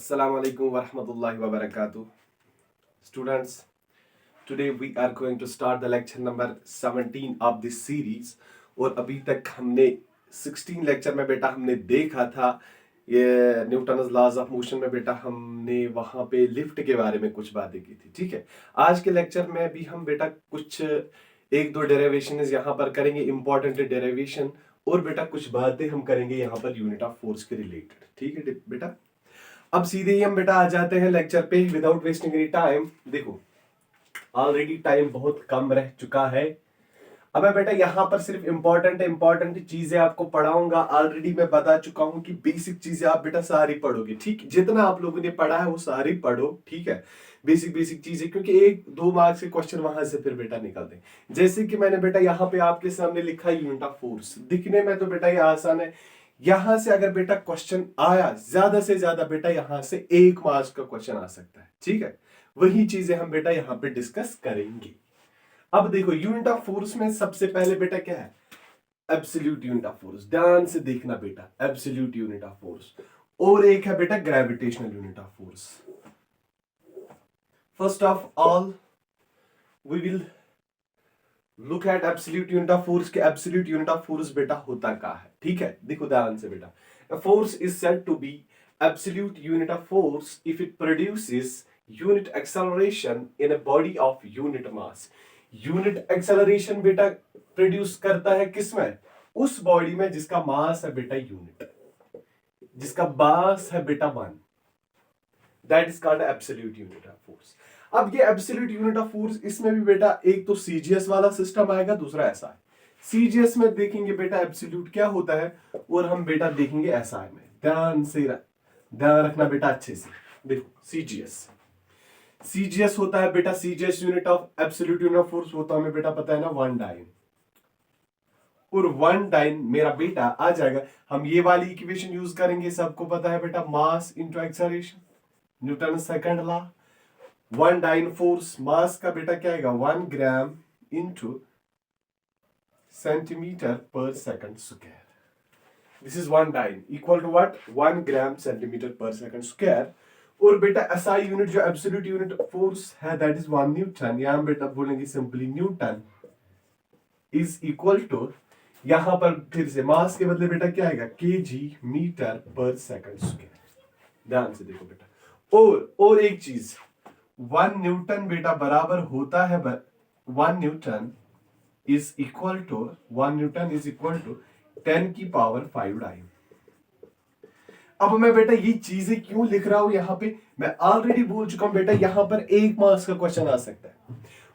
Assalamu alaikum wa rahmatullahi wa barakatuh. Students, today we are going to start the lecture number 17 of this series. और अभी तक हमने 16 lecture में बेटा हमने देखा था ये न्यूटन्स लॉज ऑफ मोशन में बेटा हमने वहां पे लिफ्ट के बारे में कुछ बातें की थी। ठीक है, आज के लेक्चर में भी हम बेटा कुछ एक दो डेरिवेशन यहाँ पर करेंगे, इंपॉर्टेंट डेरिवेशन, और बेटा कुछ बातें हम करेंगे यहाँ पर यूनिट ऑफ फोर्स के रिलेटेड। ठीक है बेटा, अब सीधे ही हम बेटा आ जाते हैं लेक्चर पे विदाउट वेस्टिंग एनी टाइम। देखो ऑलरेडी टाइम बहुत कम रह चुका है। अब मैं बेटा यहाँ पर सिर्फ इंपॉर्टेंट चीजें आपको पढ़ाऊंगा। ऑलरेडी मैं बता चुका हूं कि बेसिक चीजें आप बेटा सारी पढ़ोगे। ठीक, जितना आप लोगों ने पढ़ा है वो सारी पढ़ो। ठीक है, बेसिक चीजें, क्योंकि 1-2 मार्क्स के क्वेश्चन वहां से फिर बेटा निकलते हैं। जैसे कि मैंने बेटा यहाँ पे आपके सामने लिखा है यूनिट ऑफ फोर्स। दिखने में तो बेटा ये आसान है। यहां से अगर बेटा क्वेश्चन आया, ज्यादा से ज्यादा बेटा यहां से 1 मार्क्स का क्वेश्चन आ सकता है। ठीक है, वही चीजें हम बेटा यहाँ पे डिस्कस करेंगे। अब देखो यूनिट ऑफ फोर्स में सबसे पहले बेटा क्या है? Absolute unit of force. ध्यान से देखना बेटा, एब्सोल्यूट यूनिट ऑफ फोर्स, और एक है बेटा gravitational unit of force. First of all we will look at absolute unit of force के एब्सोल्यूट यूनिट ऑफ फोर्स बेटा होता क्या है। ठीक है, देखो ध्यान से बेटा, a force is said to be absolute unit of force if it produces unit acceleration in a body of unit mass. Unit acceleration बेटा प्रोड्यूस करता है किसमें? उस बॉडी में जिसका मास है बेटा यूनिट, जिसका मास है बेटा 1, that is called absolute unit of force. अब ये एब्सोल्यूट यूनिट ऑफ फोर्स, इसमें भी बेटा एक तो सीजीएस वाला सिस्टम आएगा, दूसरा ऐसा है। सीजीएस में देखेंगे बेटा एब्सोल्यूट क्या होता है, और हम बेटा देखेंगे एसआई में। ध्यान रखना बेटा अच्छे से। देखो सीजीएस होता है बेटा, CGS unit of absolute unit of force होता है, हमें बेटा पता है ना 1 डाइन, और 1 डाइन मेरा बेटा आ जाएगा। हम ये वाली इक्वेशन यूज करेंगे, सबको पता है बेटा, mass into acceleration, Newton second law. 1 dyne force, mass का बेटा क्या आएगा? 1 ग्राम इनटू सेंटीमीटर पर second square. This is 1 dyne equal to what? 1 gram centimetre पर सेकंड स्क्वायर। और बेटा एसआई यूनिट जो एब्सोल्यूट यूनिट फोर्स है, दैट इज 1 न्यूटन। यहां बेटा बोलेंगे simply Newton is equal to, यहां पर फिर से मास के बदले बेटा क्या आएगा? केजी मीटर पर सेकंड स्क्वायर। ध्यान से देखो बेटा, और एक चीज, 1 न्यूटन बेटा बराबर होता है 1 न्यूटन इज इक्वल टू 10 की पावर 5 डाइन। अब मैं बेटा ये चीजें क्यों लिख रहा हूं यहां पे? मैं ऑलरेडी बोल चुका हूं बेटा, यहां पर 1 मार्क्स का क्वेश्चन आ सकता है।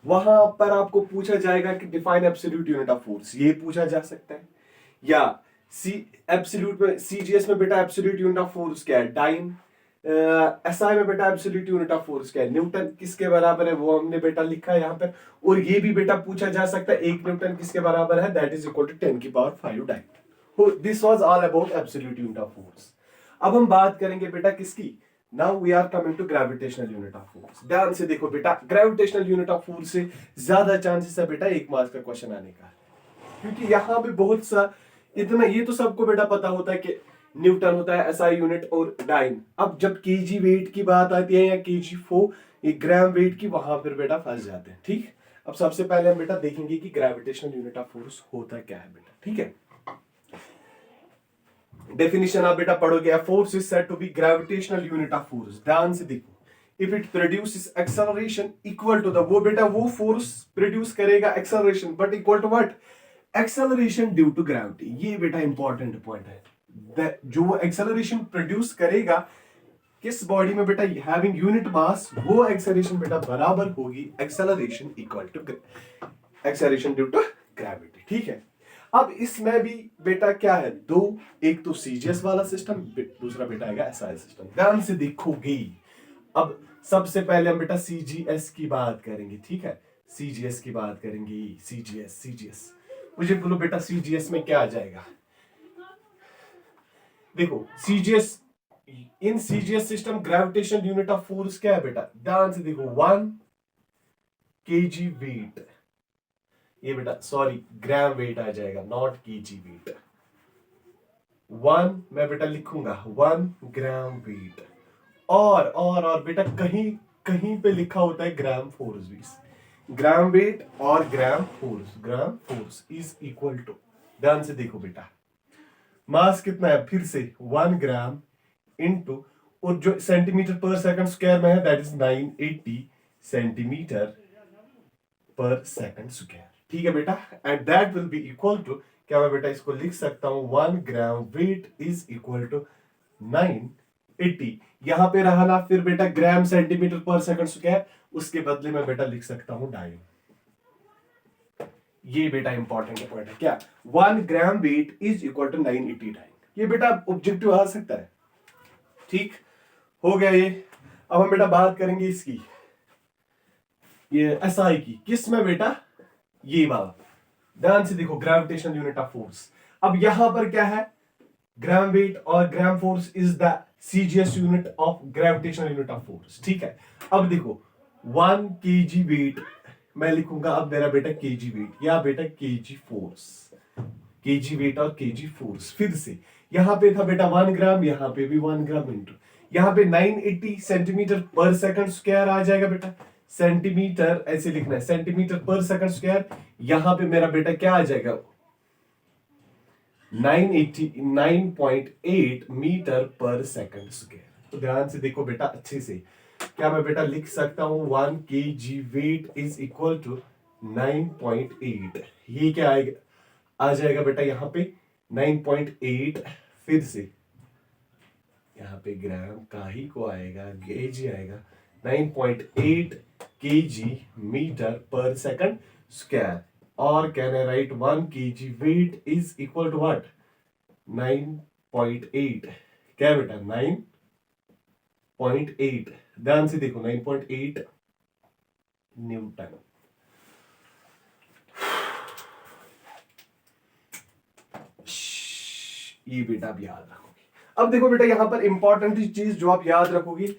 वहां पर आपको पूछा जाएगा कि define absolute unit of force, ये पूछा जा सकता है। या सी एब्सोल्यूट में, सीजीएस में बेटा एब्सोल्यूट यूनिट ऑफ फोर्स क्या है? डाइन। एसआई में बेटा एब्सोल्यूट यूनिट ऑफ फोर्स क्या है? न्यूटन किसके बराबर है वो हमने बेटा लिखा है यहाँ पर। और ये भी बेटा पूछा जा सकता है 1 न्यूटन किसके बराबर है? दैट इज इक्वल टू 10 की power 5 dyne. This was all about absolute unit of force. अब हम बात करेंगे बेटा किसकी? Now we are coming to gravitational unit of force. ध्यान से देखो बेटा, ग्रेविटेशनल यूनिट ऑफ फोर्स से ज्यादा चांसेस है बेटा 1 मार्क्स का क्वेश्चन आने का, क्योंकि यहां पे बहुत सा, इतना ये तो सबको बेटा पता होता है कि न्यूटन होता है एसआई यूनिट और डाइन। अब जब केजी वेट की बात आती है या केजी फो ये ग्राम वेट की, वहां फिर बेटा फंस जाते हैं। ठीक, अब सबसे पहले हम बेटा देखेंगे कि ग्रेविटेशनल यूनिट ऑफ फोर्स होता क्या है बेटा। ठीक है, डेफिनेशन आप बेटा पढ़ोगे, a force is said to be gravitational unit of force। ध्यान से देखो, if it produces acceleration equal to the, वो बेटा वो फोर्स प्रोड्यूस करेगा acceleration but equal to what? acceleration due to gravity। ये बेटा इंपॉर्टेंट पॉइंट है। जो acceleration प्रोड्यूस करेगा किस बॉडी में बेटा? हैविंग यूनिट मास, वो acceleration बेटा बराबर होगी acceleration equal to acceleration due to gravity। ठीक है, अब इसमें भी बेटा क्या है? दो, एक तो सीजीएस वाला सिस्टम, दूसरा बेटा आएगा एसआई सिस्टम। ध्यान से देखोगे, अब सबसे पहले हम बेटा सीजीएस की बात करेंगे। ठीक है, सीजीएस की बात करेंगे। सीजीएस मुझे बोलो बेटा, सीजीएस में क्या आ जाएगा? देखो CGS, in CGS system gravitational unit of force क्या है बेटा? ध्यान से देखो, 1 केजी वेट, ये बेटा सॉरी ग्राम वेट आ जाएगा, नॉट केजी वेट। 1 मैं बेटा लिखूंगा 1 ग्राम वेट, और बेटा कहीं कहीं पे लिखा होता है ग्राम फोर्स भी। ग्राम वेट और gram force is equal to, ध्यान से देखो बेटा, मास कितना है फिर से 1 ग्राम इंटू, और जो सेंटीमीटर पर सेकंड स्क्वायर में है दैट इज 980 सेंटीमीटर पर सेकंड स्क्वायर। ठीक है बेटा, and that will be equal to, क्या मैं बेटा इसको लिख सकता हूं, 1 gram weight is equal to 980, यहां पे रहा ना फिर बेटा ग्राम सेंटीमीटर पर सेकंड स्क्वायर, उसके बदले में बेटा लिख सकता हूं डाइन। ये बेटा इंपॉर्टेंट पॉइंट है क्या, 1 gram weight is equal to 980 dyne, ये बेटा ऑब्जेक्टिव आ सकता है। ठीक हो गया ये। अब हम बेटा बात करेंगे इसकी, ये एसआई की, किस में बेटा, ये वाला, ध्यान से देखो, ग्रेविटेशनल यूनिट ऑफ फोर्स। अब यहां पर क्या है, ग्राम वेट और gram force is the CGS unit of gravitational unit of force. ठीक है, अब देखो 1 केजी वेट मैं लिखूंगा, अब मेरा बेटा केजी वेट या बेटा केजी फोर्स, केजी वेट और केजी फोर्स, फिर से यहां पे था बेटा 1 ग्राम, यहां पे भी 1 ग्राम इंटू, यहां पे 980 सेंटीमीटर पर सेकंड स्क्वायर आ जाएगा बेटा, सेंटीमीटर ऐसे लिखना है, सेंटीमीटर पर सेकंड स्क्वायर, यहां पे मेरा बेटा क्या आ जाएगा, 9.8 मीटर पर सेकंड स्क्वायर। तो ध्यान से देखो बेटा अच्छे से, क्या मैं बेटा लिख सकता हूं 1 KG weight is equal to 9.8, ये क्या आएगा, आ जाएगा बेटा यहां पे 9.8, फिर से यहां पे ग्राम का ही को आएगा, केजी आएगा, 9.8 केजी मीटर पर सेकंड स्क्वायर, और can I write 1 KG weight is equal to what, 9.8, क्या बेटा 9.8, ध्यान से देखो 9.8 न्यूटन। ये बेटा आप याद रखोगे। अब देखो बेटा यहां पर इंपॉर्टेंट चीज जो आप याद रखोगी,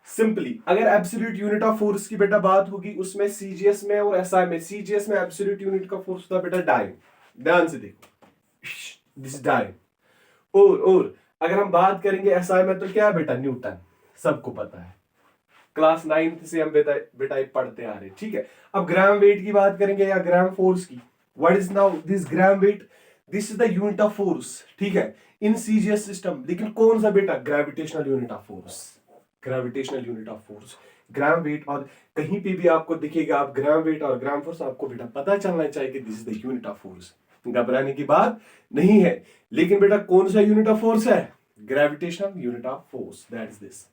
सिंपली अगर एब्सोल्यूट यूनिट ऑफ फोर्स की बेटा बात होगी, उसमें सीजीएस में और एसआई में, सीजीएस में एब्सोल्यूट यूनिट का फोर्स होता है बेटा डाइन, ध्यान से देखो दिस डाइन, और अगर हम बात करेंगे एसआई में तो क्या है बेटा, न्यूटन, सबको पता है, क्लास 9th से हम बेटा पढ़ते आ रहे, ठीक है। अब ग्राम वेट की बात करेंगे या ग्राम फोर्स की, what is now this gram weight, this is the unit of force, ठीक है, इन सीजीएस सिस्टम, लेकिन कौन सा बेटा, gravitational unit of force, gravitational unit of force, gram weight, और कहीं पे भी आपको दिखेगा आप ग्राम वेट और ग्राम फोर्स, आपको बेटा पता चलना चाहिए कि this is the unit of force, घबराने की बात नहीं है। लेकिन बेटा कौन सा यूनिट ऑफ फोर्स है, gravitational unit of force, that is this.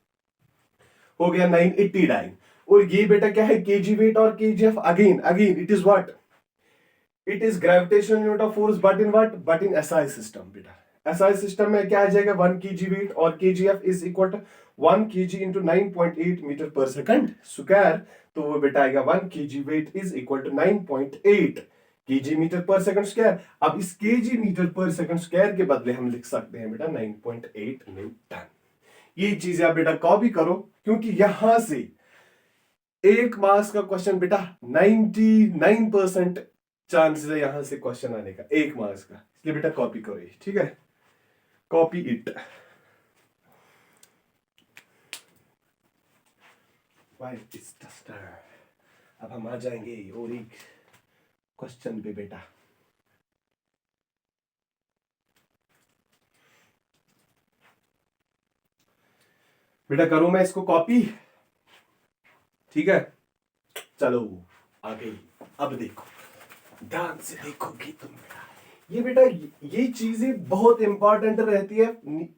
हो गया 980 डाइन, और ये बेटा क्या है, केजी वेट और KGF, again it is what, it is gravitational unit of force, but in what, but in SI system बेटा। एसआई सिस्टम में क्या आ जाएगा, 1 केजी वेट और KGF is equal to 1 KG into 9.8 metre पर second square, तो वो बेटा आएगा 1 KG weight is equal to 9.8 KG metre पर सेकंड स्क्वायर। अब इस केजी मीटर पर सेकंड स्क्वायर के बदले हम लिख सकते हैं बेटा 9.8 न्यूटन। ये चीजें आप बेटा कॉपी करो, क्योंकि यहां से एक मार्क्स का क्वेश्चन बेटा 99% चांसेस है यहां से क्वेश्चन आने का, एक मार्क्स का, इसलिए बेटा कॉपी करो ये, ठीक है, copy it. White is duster. अब हम आ जाएंगे और एक क्वेश्चन पे बेटा, बेटा करूं मैं इसको कॉपी, ठीक है, चलो आ गई। अब देखो ध्यान से देखोगे तुम बेटा, ये बेटा ये चीजें बहुत इंपॉर्टेंट रहती है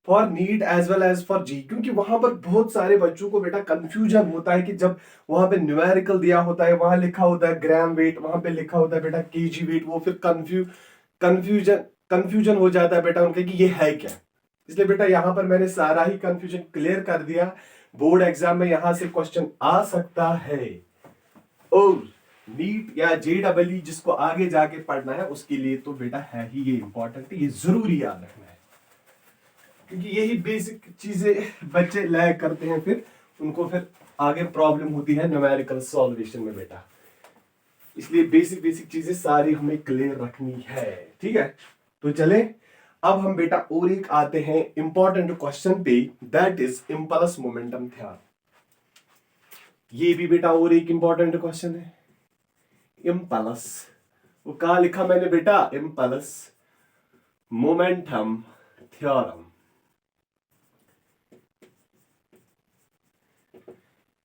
for NEET as well as for JEE, क्योंकि वहां पर बहुत सारे बच्चों को बेटा कंफ्यूजन होता है कि जब वहां पे न्यूमेरिकल दिया होता है, वहां लिखा होता है ग्राम वेट, वहां पे लिखा होता है बेटा केजी वेट, वो फिर कंफ्यूजन हो जाता है बेटा उनके कि ये है क्या। इसलिए बेटा यहां पर मैंने सारा ही कंफ्यूजन क्लियर कर दिया, बोर्ड एग्जाम में यहां से क्वेश्चन आ सकता है, और नीट या जेडब्ल्यू जिसको आगे जाके पढ़ना है उसके लिए तो बेटा है ही ये इंपॉर्टेंट, ये जरूरी याद रखना है, क्योंकि यही बेसिक चीजें बच्चे लैग करते हैं, फिर उनको फिर आगे प्रॉब्लम होती है न्यूमेरिकल सॉल्वेशन में बेटा, इसलिए बेसिक चीजें सारी हमें क्लियर रखनी है, ठीक है। तो चले अब हम बेटा और एक आते हैं इंपॉर्टेंट क्वेश्चन पे, that is impulse momentum theorem. ये भी बेटा और एक इंपॉर्टेंट क्वेश्चन है। इंपल्स, वो कहा लिखा मैंने बेटा, इंपल्स मोमेंटम थ्योरम।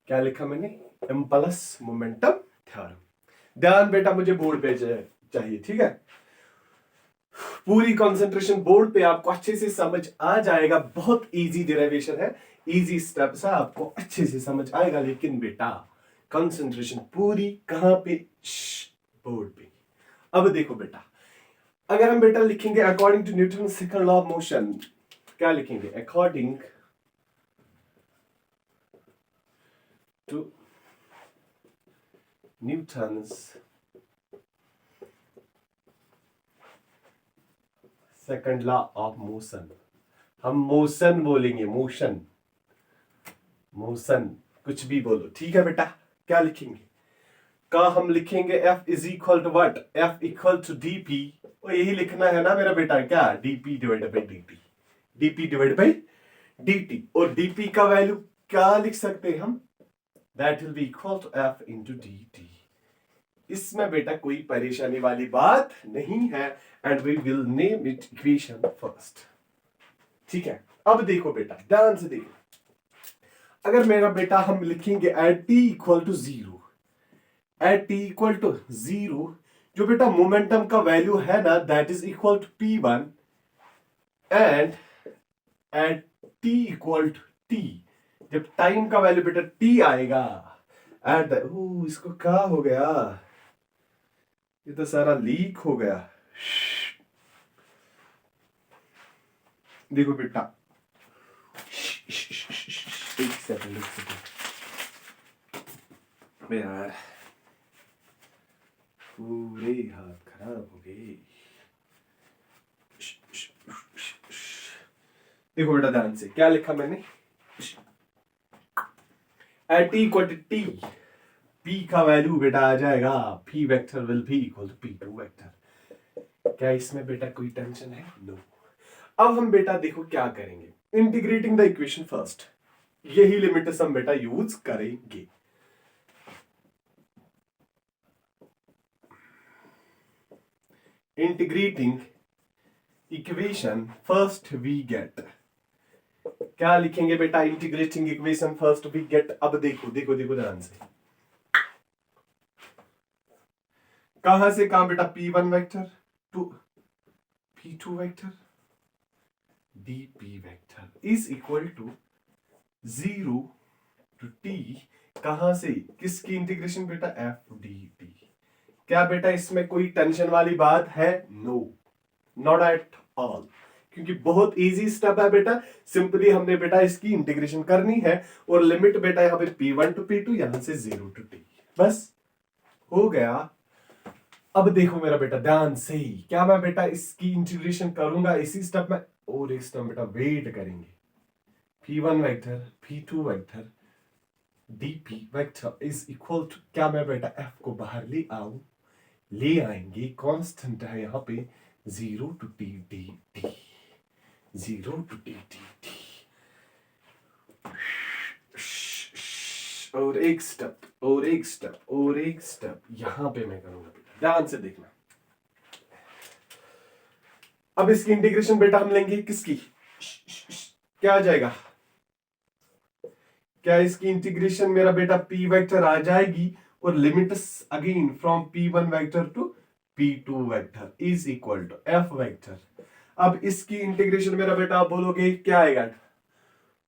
क्या लिखा मैंने? Impulse momentum theorem. ध्यान बेटा मुझे बोर्ड पे चाहिए, ठीक है? पूरी कंसंट्रेशन बोर्ड पे, आपको अच्छे से समझ आ जाएगा। बहुत इजी डेरिवेशन है, इजी स्टेप्स है, आपको अच्छे से समझ आएगा। लेकिन बेटा कंसंट्रेशन पूरी कहां पे? बोर्ड पे। अब देखो बेटा, अगर हम बेटा लिखेंगे according to Newton second law of motion, क्या लिखेंगे? According to Newton's second law of motion. हम मोशन बोलेंगे, मोशन, मोशन, कुछ भी बोलो, ठीक है बेटा? क्या लिखेंगे? का हम लिखेंगे F is equal to what? F इक्वल टू dp। और यही लिखना है ना मेरा बेटा, क्या? dp divided by dt, dp divided by dt। और dp का वैल्यू क्या लिख सकते हैं हम? That will be equal to F into dt। इसमें बेटा कोई परेशानी वाली बात नहीं है, and we will name it equation first, ठीक है? अब देखो बेटा, ध्यान से देखो, अगर मेरा बेटा हम लिखेंगे at t equal to zero, at t equal to zero, जो बेटा मोमेंटम का वैल्यू है ना, that is equal to p1, and at t equal to t, जब टाइम का वैल्यू बेटा t आएगा एट द, इसको क्या हो गया? ये तो सारा लीक हो गया। देखो बेटा, एक सेकंड यार, पूरे हाथ खराब हो गए। देखो बेटा ध्यान से, क्या लिखा मैंने? At T equal to T, P का वैल्यू बेटा आ जाएगा, P vector will be equal to p2 vector. क्या इसमें बेटा कोई टेंशन है? नो। अब हम बेटा देखो क्या करेंगे, इंटीग्रेटिंग द इक्वेशन फर्स्ट, यही लिमिट हम बेटा यूज करेंगे। Integrating equation first we get, क्या लिखेंगे बेटा? Integrating equation first we get. अब देखो देखो देखो ध्यान से, कहां से कहां बेटा? p1 vector to p2 vector, dp vector is equal to 0 to t, कहां से? किसकी इंटीग्रेशन बेटा? f dt। क्या बेटा इसमें कोई टेंशन वाली बात है? नो, नॉट एट ऑल, क्योंकि बहुत इजी स्टेप है बेटा। सिंपली हमने बेटा इसकी इंटीग्रेशन करनी है, और लिमिट बेटा यहां पे p1 टू p2, यहां से 0 टू t, बस हो गया। अब देखो मेरा बेटा ध्यान से, क्या मैं बेटा इसकी इंटीग्रेशन करूंगा इसी स्टेप में, और एक स्टेप बेटा वेट करेंगे। p1 vector, p2 vector, dp vector is equal to, क्या मैं बेटा f को बाहर ले आऊं? ले आएंगे, कांस्टेंट है यहाँ पे 0 to t dt, 0 to t dt। और एक स्टेप, और एक स्टेप, और एक स्टेप यहां पे मैं करूंगा बेटा, ध्यान से देखना। अब इसकी इंटीग्रेशन बेटा हम लेंगे किसकी? क्या आ जाएगा? क्या इसकी इंटीग्रेशन मेरा बेटा p वेक्टर आ जाएगी, और limits again from p1 vector to p2 vector is equal to f vector. अब इसकी इंटीग्रेशन मेरा बेटा आप बोलोगे क्या आएगा?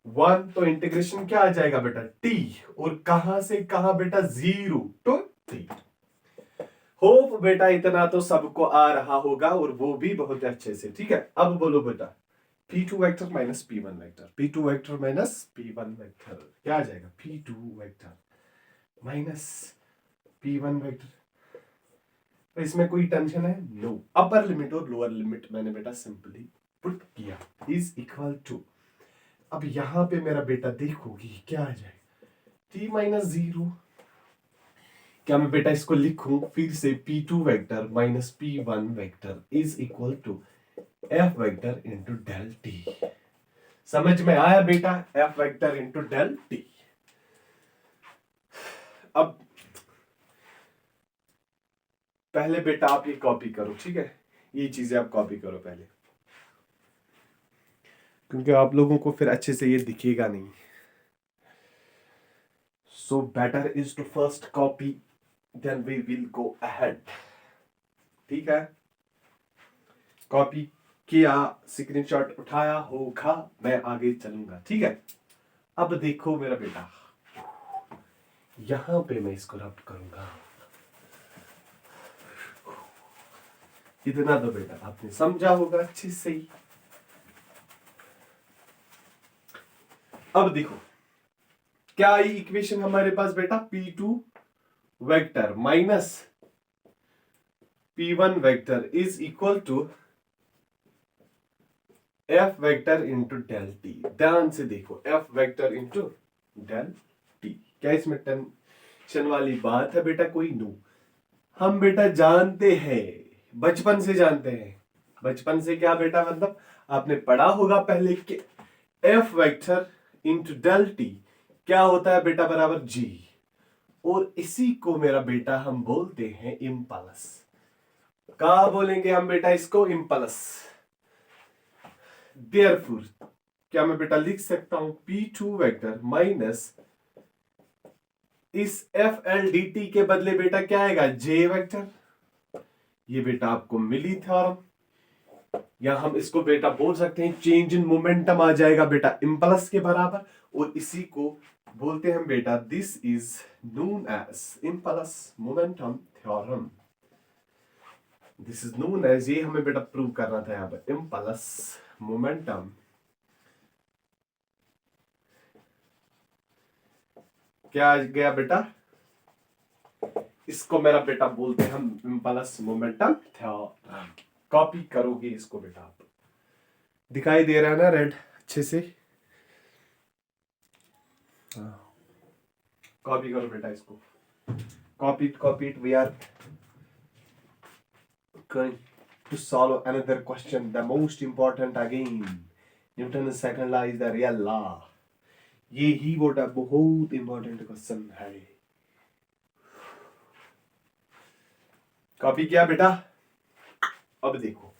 1, तो इंटीग्रेशन क्या आ जाएगा बेटा? t, और कहां से कहां बेटा? 0 टू 3। होप बेटा इतना तो सबको आ रहा होगा, और वो भी बहुत अच्छे से, ठीक है? अब बोलो बेटा p2 vector minus p1 vector, p2 vector minus p1 vector, क्या आ जाएगा? p2 vector minus p1 vector. तो इसमें कोई टेंशन है? नो। अपर लिमिट और लोअर लिमिट मैंने बेटा सिंपली पुट किया, इज इक्वल टू, अब यहां पे मेरा बेटा देखोगी क्या आ जाएगा? t minus 0। क्या मैं बेटा इसको लिखूं फिर से? p2 vector minus p1 vector is equal to F vector into del T. समझ में आया बेटा? F vector into del T. अब पहले बेटा आप ये कॉपी करो, ठीक है? ये चीजें आप कॉपी करो पहले, क्योंकि आप लोगों को फिर अच्छे से ये दिखेगा नहीं। So better is to first copy, then we will go ahead. ठीक है? कॉपी किया, स्क्रीनशॉट उठाया होगा, मैं आगे चलूंगा। ठीक है? अब देखो मेरा बेटा, यहां पे मैं इसको रब करूंगा। इतना तो बेटा आपने समझा होगा अच्छे से ही। अब देखो, क्या ये इक्वेशन हमारे पास बेटा P2 vector minus P1 vector is equal to F vector into del T. ध्यान से देखो, F vector into del T. क्या इसमें टेंशन वाली बात है बेटा? कोई नो। हम बेटा जानते हैं, बचपन से जानते हैं। बचपन से क्या बेटा? मतलब आपने पढ़ा होगा पहले कि F vector into del T क्या होता है बेटा? बराबर G। और इसी को मेरा बेटा हम बोलते हैं इम्पल्स। क्या बोलेंगे हम बेटा इसको? इम्पल्स। देयरफॉर क्या मैं बेटा लिख सकता हूं P2 वेक्टर माइनस इस FLDT के बदले बेटा क्या आएगा? J vector. ये बेटा आपको मिली थ्योरम, या हम इसको बेटा बोल सकते हैं चेंज इन मोमेंटम आ जाएगा बेटा इम्पल्स के बराबर। और इसी को बोलते हैं बेटा, this is known as impulse momentum theorem. This is known as, ये हमें बेटा प्रूव करना था यहां पर, इम्पल्स मोमेंटम। क्या आ गया बेटा? इसको मेरा बेटा बोलते हैं हम इम्पल्स मोमेंटम थ्योरम। कॉपी करोगे इसको बेटा आप? दिखाई दे रहा है ना रेड अच्छे से? कॉपी करो बेटा इसको। Copy it. We are going to solve another question, the most important again. Newton's second law is the real law. ये ही बेटा बहुत इंपॉर्टेंट क्वेश्चन है। कॉपी किया बेटा? अब देखो,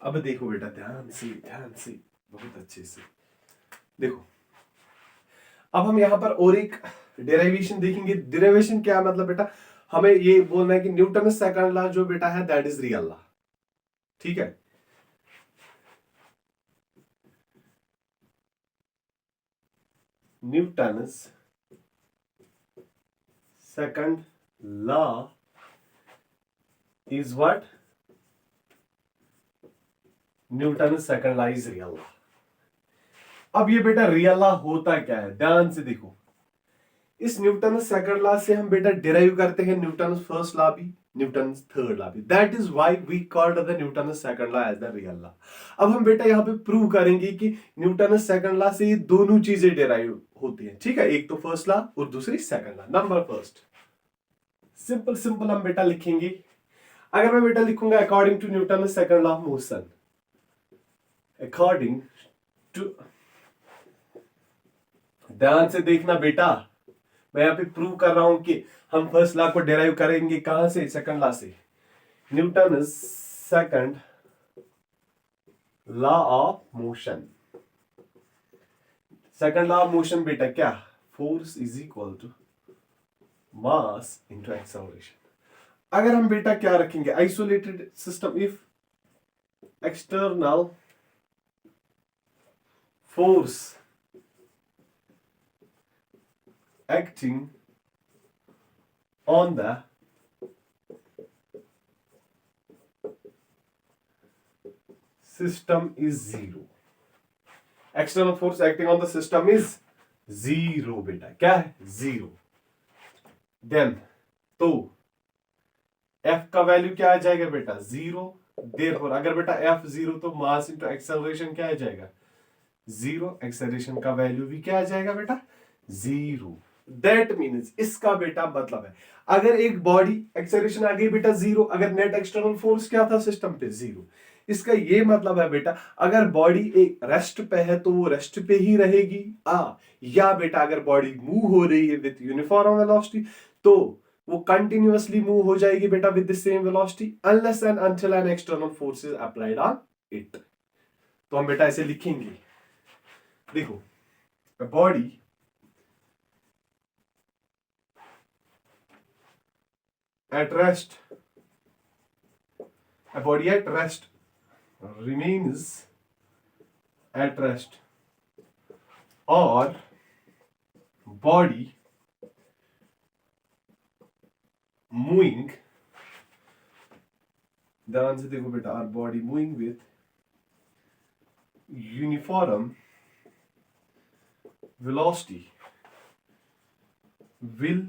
अब देखो बेटा, ध्यान से बहुत अच्छे से देखो। अब हम यहां पर और एक डेरिवेशन देखेंगे। डेरिवेशन क्या मतलब बेटा? हमें ये बोलना है कि न्यूटन सेकंड लॉ जो बेटा है दैट इज रियल लॉ। ठीक है? Newton's second law is what? Newton second law is real law. अब ये बेटा रियल लॉ होता क्या है? ध्यान से देखो, इस न्यूटन सेकंड लॉ से हम बेटा डिराइव करते हैं न्यूटन फर्स्ट लॉ भी, न्यूटन थर्ड लॉ भी। That is why we called the Newton second law as the real law. अब हम बेटा यहां पे प्रूव करेंगे कि न्यूटन सेकंड लॉ से ये दोनों चीजें डिराइव होती हैं। ठीक है? एक तो फर्स्ट लॉ और दूसरी second law. Number first, simple हम बेटा लिखेंगे। अगर मैं बेटा लिखूंगा according to Newton second law of motion, according to, ध्यान से देखना बेटा, मैं यहां पे प्रूव कर रहा हूं कि हम फर्स्ट लॉ को डिराइव करेंगे कहां से? सेकंड लॉ से। Newton second law of motion. Second law of motion बेटा क्या? Force is equal to mass into acceleration. अगर हम बेटा क्या रखेंगे? Isolated system, if external force acting on the system is zero. External force acting on the system is zero बेटा। क्या है? जीरो। देन तो F का वैल्यू क्या आ जाएगा बेटा? जीरो। देयरफॉर अगर बेटा F जीरो तो मास इंटू एक्सेलरेशन क्या आ जाएगा? जीरो, एक्सेलरेशन का वैल्यू भी क्या आ जाएगा बेटा, जीरो। दैट मीन्स इसका बेटा मतलब है अगर एक बॉडी एक्सेलरेशन आ गई बेटा जीरो, अगर नेट एक्सटर्नल फोर्स क्या था सिस्टम पे, जीरो। इसका ये मतलब है बेटा अगर बॉडी एक रेस्ट पे है तो वो रेस्ट पे ही रहेगी, या बेटा अगर बॉडी मूव हो रही है विद यूनिफॉर्म वेलोसिटी तो वो कंटिन्यूअसली मूव हो जाएगी बेटा with the same velocity unless and until an external force is applied on it. तो हम बेटा ऐसे लिखेंगे, देखो body at rest, a body at rest remains at rest, or body moving, ध्यान से देखो बेटा, our body moving with uniform velocity will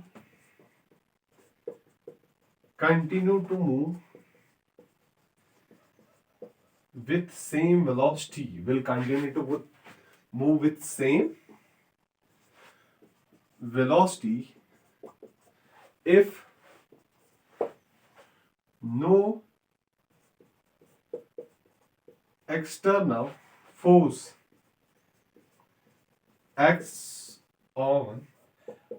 continue to move with same velocity, will continue to move with same velocity if no external force acts on,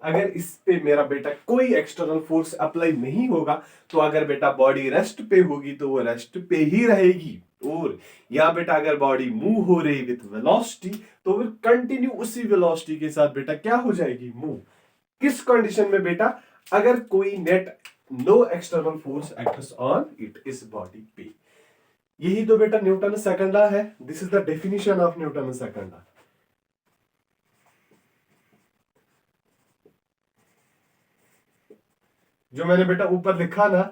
अगर इस पे मेरा बेटा कोई एक्सटर्नल फोर्स अप्लाई नहीं होगा तो अगर बेटा बॉडी रेस्ट पे होगी तो वो रेस्ट पे ही रहेगी, और या बेटा अगर बॉडी मूव हो रही विथ वेलोसिटी तो फिर कंटिन्यू उसी वेलोसिटी के साथ बेटा क्या हो जाएगी, मूव। किस कंडीशन में बेटा, अगर कोई net no external force acts on it, इस बॉडी पे। यही तो बेटा न्यूटन सेकंड लॉ है, this is the definition of Newton second law. जो मैंने बेटा ऊपर लिखा ना,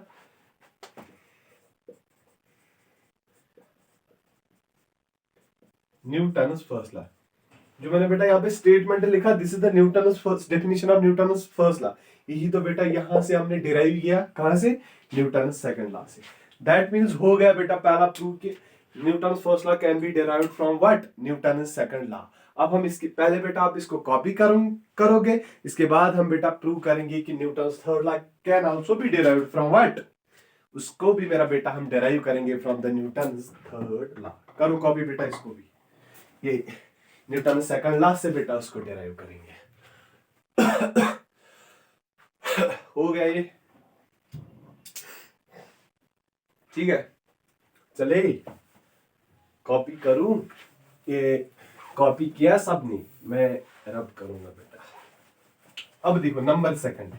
न्यूटन फर्स्ट लॉ, जो मैंने बेटा यहाँ पे स्टेटमेंट लिखा, this is the Newton first definition of Newton first law. यही तो बेटा यहां से हमने डिराइव किया, कहां से, न्यूटन सेकंड लॉ से। दैट मींस हो गया बेटा पहला प्रूव कि Newton first law can be derived from what, Newton second law. अब हम इसके पहले बेटा आप इसको कॉपी करोगे, इसके बाद हम बेटा प्रूव करेंगे कि Newton third law can also be derived from what, उसको भी मेरा बेटा हम डिराइव करेंगे from the Newton third law. करो कॉपी बेटा इसको भी, ये न्यूटन सेकंड लॉ से बेटा उसको डिराइव करेंगे। हो गया ये, ठीक है। चले कॉपी करूं, ये कॉपी किया सबने, मैं रब करूंगा बेटा। अब देखो नंबर सेकंड,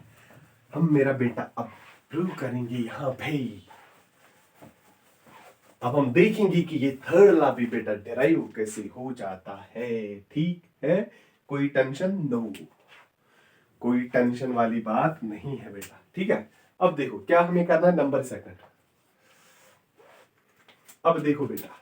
हम मेरा बेटा अब प्रूव करेंगे यहां भाई। अब हम देखेंगे कि ये थर्ड लॉ भी बेटा डिराइव कैसे हो जाता है, ठीक है। कोई टेंशन नो, कोई टेंशन वाली बात नहीं है बेटा, ठीक है। अब देखो क्या हमें करना है, नंबर सेकंड। अब देखो बेटा,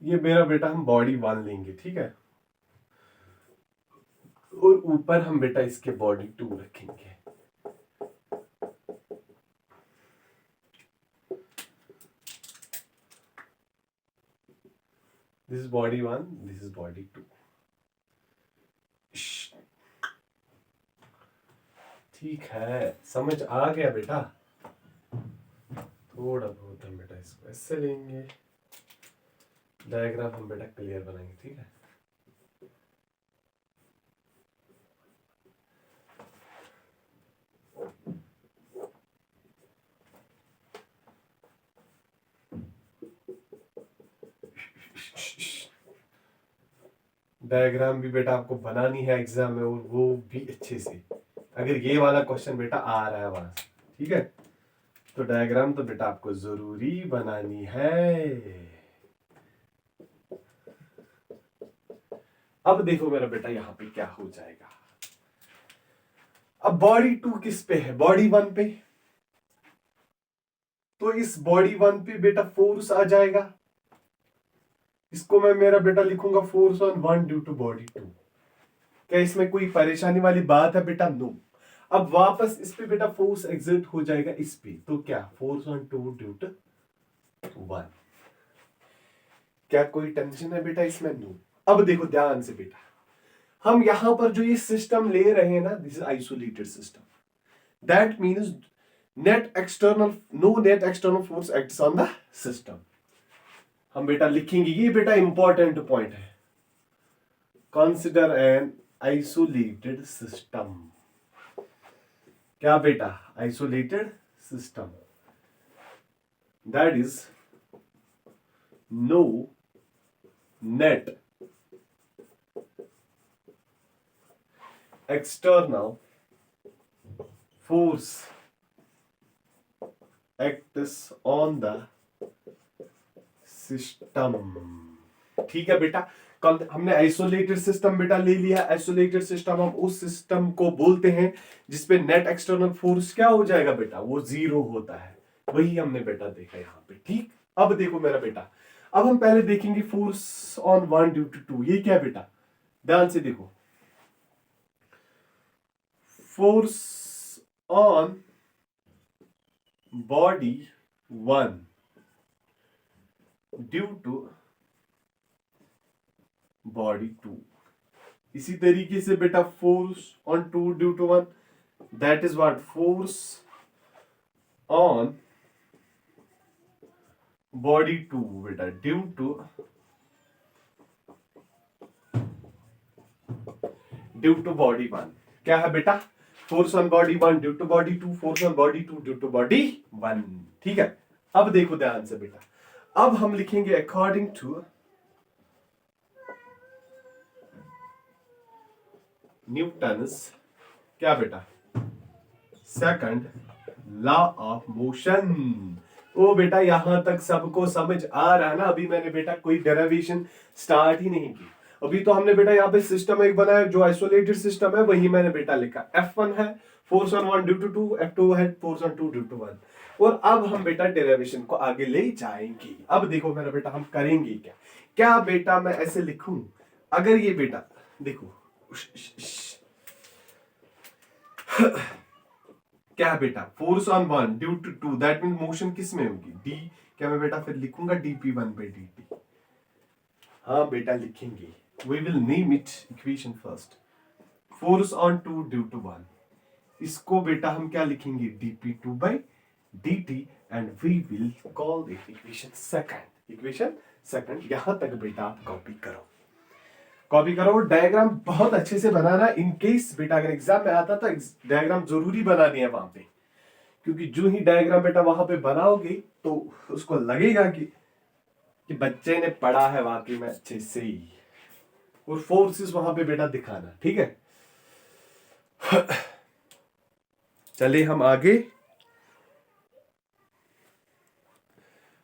ये मेरा बेटा हम बॉडी वन लेंगे, ठीक है, और ऊपर हम बेटा इसके बॉडी टू रखेंगे। This is body one, this is body two. ठीक है, समझ आ गया बेटा। थोड़ा बहुत हम बेटा इसको ऐसे लेंगे, डायग्राम हम बेटा क्लियर बनाएंगे, ठीक है। डायग्राम भी बेटा आपको बनानी है एग्जाम में, और वो भी अच्छे से, अगर ये वाला क्वेश्चन बेटा आ रहा है वहां से, ठीक है, तो डायग्राम तो बेटा आपको जरूरी बनानी है। अब देखो मेरा बेटा यहां पे क्या हो जाएगा। अब बॉडी टू किस पे है, बॉडी वन पे, तो इस बॉडी वन पे बेटा फोर्स आ जाएगा। इसको मैं मेरा बेटा लिखूंगा force on one due to body two. क्या इसमें कोई परेशानी वाली बात है बेटा? नो। अब वापस इस पे बेटा फोर्स एग्जर्ट हो जाएगा इस पे, तो क्या फोर्स ऑन 2 ड्यू टू 1। क्या कोई टेंशन है बेटा इसमें? नो। अब देखो ध्यान से बेटा, हम यहां पर जो ये सिस्टम ले रहे हैं ना, this is isolated system, that means no net external force acts on the system. हम बेटा लिखेंगे, ये बेटा इंपॉर्टेंट पॉइंट है, कंसिडर एन आइसोलेटेड सिस्टम। क्या बेटा? Isolated system, that is no net external force acts on the system। ठीक है बेटा, हमने आइसोलेटेड सिस्टम बेटा ले लिया। आइसोलेटेड सिस्टम हम उस सिस्टम को बोलते हैं जिसपे नेट एक्सटर्नल फोर्स क्या हो जाएगा बेटा? वो 0 होता है। वही हमने बेटा देखा यहाँ पे। ठीक, अब देखो मेरा बेटा, अब हम पहले देखेंगे फोर्स ऑन 1 ड्यू टू 2। ये क्या बेटा? ध्यान से देखो, force on body 1 due to body 2। इसी तरीके से बेटा force on 2 due to 1, that is what? Force on body 2 बेटा due to body 1। क्या है बेटा? Force on body 1 due to body 2, force on body 2 due to body 1। ठीक है, अब देखो ध्यान से बेटा, अब हम लिखेंगे अकॉर्डिंग टू न्यूटन्स क्या बेटा? Second law of motion. ओ बेटा, यहां तक सबको समझ आ रहा है ना? अभी मैंने बेटा कोई डेरिवेशन स्टार्ट ही नहीं की। अभी तो हमने बेटा यहाँ पे सिस्टम एक बनाया जो आइसोलेटेड सिस्टम है, वही मैंने बेटा लिखा। F1 है force on 1 due to 2, F2 है फोर्स ऑन 2 ड्यू टू 1। और अब हम बेटा डेरिवेशन को आगे ले जाएंगे। अब देखो मेरा बेटा, हम करेंगे क्या? क्या बेटा मैं ऐसे लिखूं, अगर ये बेटा देखो क्या बेटा? Force on 1 due to 2, that mean motion किस में होगी? डी। क्या मैं बेटा फिर लिखूंगा dp1/dt? हाँ बेटा लिखेंगे। We will name it equation first. Force on 2 due to 1. इसको बेटा हम क्या लिखेंगे? dp2/dt and we will call it equation second. Equation second। यहां तक बेटा आप कॉपी करो, कॉपी करो। डायग्राम बहुत अच्छे से बनाना, इन केस बेटा अगर एग्जाम में आता तो डायग्राम जरूरी बनानी है वहां पे, क्योंकि जो ही डायग्राम बेटा वहां पे बनाओगे तो उसको लगेगा कि बच्चे ने पढ़ा है वाकई में अच्छे से ही, और फोर्सेस वहां पे बेटा दिखाना। ठीक है, चलिए हम आगे